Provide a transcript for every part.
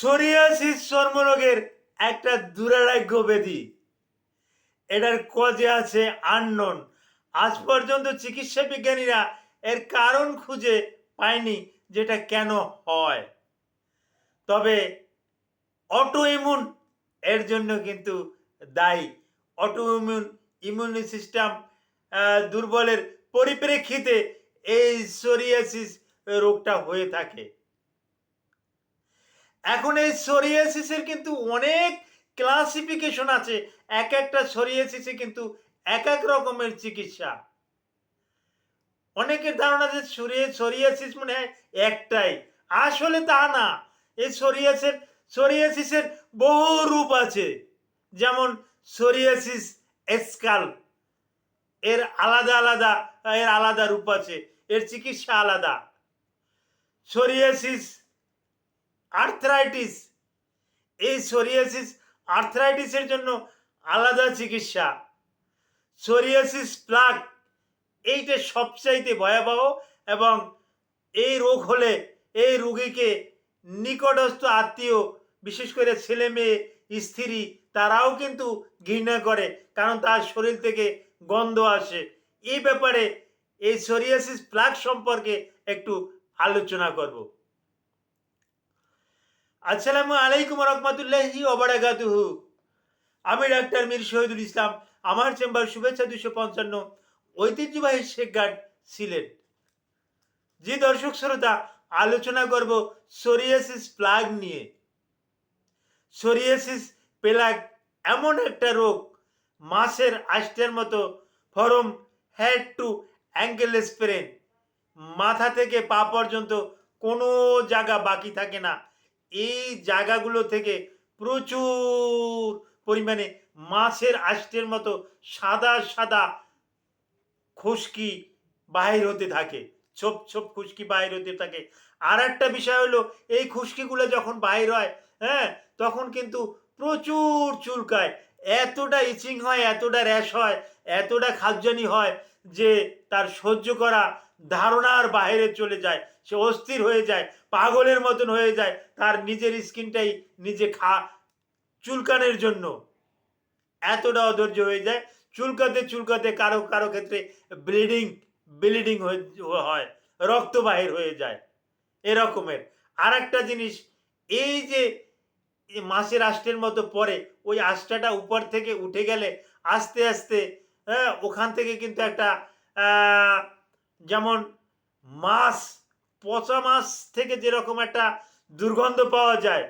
Psoriasis চর্মরোগের একটা দুরারোগ্য ব্যাধি। এটার কজে আছে আননোন। আজ পর্যন্ত চিকিৎসা বিজ্ঞানীরা এর কারণ খুঁজে পায়নি যেটা কেন হয়। তবে অটো ইমিউন এর জন্য কিন্তু দায়ী। অটো ইমিউন সিস্টেম দুর্বলের পরিপ্রেক্ষিতে এই সোরিয়াসিস রোগটা হয়ে থাকে। এখন এই সোরিয়াসিসের কিন্তু অনেক ক্লাসিফিকেশন আছে। এক একটা সোরিয়াসিসে কিন্তু এক এক রকমের চিকিৎসা। অনেকের ধারণা যে সোরিয়াসিস মনে হয় একটাই, আসলে তা না। এই সোরিয়াসিসের বহু রূপ আছে। যেমন সোরিয়াসিস স্কাল, এর আলাদা রূপ আছে, এর চিকিৎসা আলাদা। সোরিয়াসিস আর্থ্রাইটিস, এই সোরিয়াসিস আর্থ্রাইটিসের জন্য আলাদা চিকিৎসা। সোরিয়াসিস প্লাগ, এইটা সবচাইতে ভয়াবহ এবং এই রোগ হলে এই রোগীকে নিকটস্থ আত্মীয়, বিশেষ করে ছেলে মেয়ে, স্ত্রী, তারাও কিন্তু ঘৃণা করে, কারণ তার শরীর থেকে গন্ধ আসে। এই ব্যাপারে এই সোরিয়াসিস প্লাগ সম্পর্কে একটু আলোচনা করব। আসসালামু আলাইকুম রহমতুল্লাহি ওবারাকাতুহু। আমি ডাক্তার মীর শহীদুল ইসলাম। আমার চেম্বার শুভেচ্ছা 255, ঐতিহ্যবাহী শেখঘাট, সিলেট। জি দর্শক শ্রোতা, আলোচনা করব সোরিয়াসিস প্লাগ নিয়ে। সোরিয়াসিস প্লাগ এমন একটা রোগ, মাছের আষ্টের মতো from head to ankle sprain, মাথা থেকে পা পর্যন্ত কোনো জায়গা বাকি থাকে না। এই জায়গাগুলো থেকে প্রচুর পরিমাণে মাছের আষ্টের মতো সাদা সাদা খুশকি বাহির হতে থাকে, ছোপ ছোপ খুশকি বাহির হতে থাকে। আর একটা বিষয় হলো, এই খুশকিগুলো যখন বাহির হয়, হ্যাঁ, তখন কিন্তু প্রচুর চুলকায়, এতটা ইচিং হয়, এতটা র্যাশ হয়, এতটা খাদ্যানি হয় যে তার সহ্য করা ধারণার বাইরে চলে যায়। সে অস্থির হয়ে যায়, পাগলের মতন হয়ে যায়, তার নিজের স্কিনটাই নিজে চুলকানের জন্য এতটা অধৈর্য হয়ে যায়। চুলকাতে চুলকাতে কারো কারো ক্ষেত্রে ব্লিডিং হয়, রক্ত বাহির হয়ে যায়, এরকমের। আর একটা জিনিস, এই যে মাছের আষ্টের মতো পরে, ওই আষ্টাটা উপর থেকে উঠে গেলে আস্তে আস্তে, হ্যাঁ, ওখান থেকে কিন্তু একটা যেমন মাছ, পচা মাছ থেকে যেরকম একটা দুর্গন্ধ পাওয়া যায়,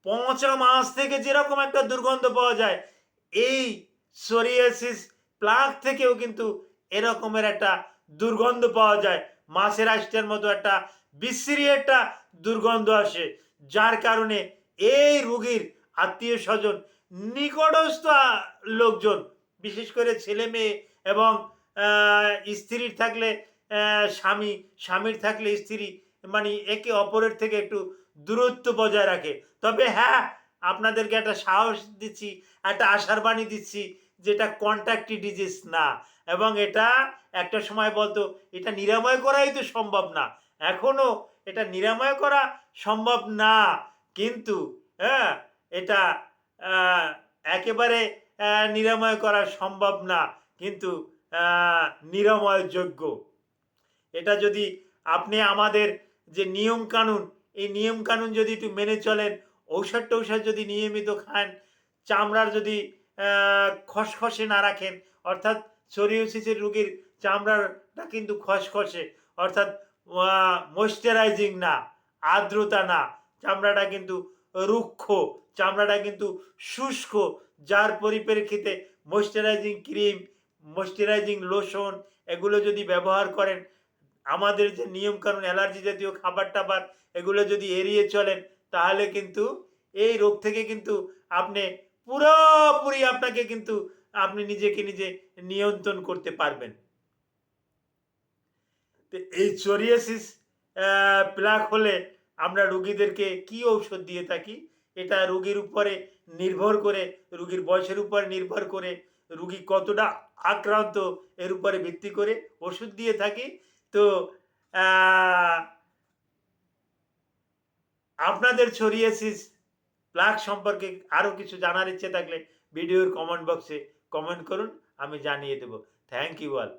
পচা মাছ থেকে যেরকম একটা দুর্গন্ধ পাওয়া যায়, এই সোরিয়াসিস প্লাগ থেকেও কিন্তু এরকমের একটা দুর্গন্ধ পাওয়া যায়। মাছের আষ্টের মতো একটা বিশ্রী একটা দুর্গন্ধ আসে, যার কারণে এই রোগীর আত্মীয় স্বজন, নিকটস্থ লোকজন, বিশেষ করে ছেলে মেয়ে এবং স্ত্রীর থাকলে স্বামীর থাকলে স্ত্রী, মানে একে অপরের থেকে একটু দূরত্ব বজায় রাখে। তবে হ্যাঁ, আপনাদেরকে একটা সাহস দিচ্ছি, একটা আশার বাণী দিচ্ছি, যেটা কন্ট্যাক্টি ডিজিজ না, এবং এটা একটা সময় বলতো এটা নিরাময় করাই তো সম্ভব না। এখনো এটা নিরাময় করা সম্ভব না, কিন্তু হ্যাঁ, এটা একেবারে নিরাময় করা সম্ভব না, কিন্তু নিরাময়যোগ্য। এটা যদি আপনি আমাদের যে নিয়ম কানুন, এই নিয়ম কানুন যদি একটু মেনে চলেন, ঔষধ টৌষধ যদি নিয়মিত খান, চামড়ার যদি খসখসে না রাখেন, অর্থাৎ সোরিয়াসিসের রোগীর চামড়াটা কিন্তু খসখসে, অর্থাৎ ময়েশ্চারাইজিং না, আর্দ্রতা না, চামড়াটা কিন্তু রুক্ষ, চামড়াটা কিন্তু শুষ্ক, যার পরিপ্রেক্ষিতে ময়েশ্চারাইজিং ক্রিম, ময়েশ্চারাইজিং লোশন এগুলো যদি ব্যবহার করেন, আমাদের যে নিয়মকানুন, অ্যালার্জি জাতীয় খাবার টাবার এগুলো যদি এড়িয়ে চলেন, তাহলে কিন্তু এই রোগ থেকে কিন্তু আপনি পুরোপুরি আপনাকে কিন্তু আপনি নিজেকে নিজে নিয়ন্ত্রণ করতে পারবেন। তো এই সোরিয়াসিস প্লাগ হলে আমরা রোগীদেরকে কি ঔষধ দিয়ে থাকি, এটা রোগীর উপরে নির্ভর করে, রোগীর বয়সের উপরে নির্ভর করে, রোগী কতটা আক্রান্ত এর উপরে ভিত্তি করে ওষুধ দিয়ে থাকি। তো আপনাদের সোরিয়াসিস প্লাগ সম্পর্কে আরও কিছু জানার ইচ্ছে থাকলে ভিডিওর কমেন্ট বক্সে কমেন্ট করুন, আমি জানিয়ে দেব। Thank you all.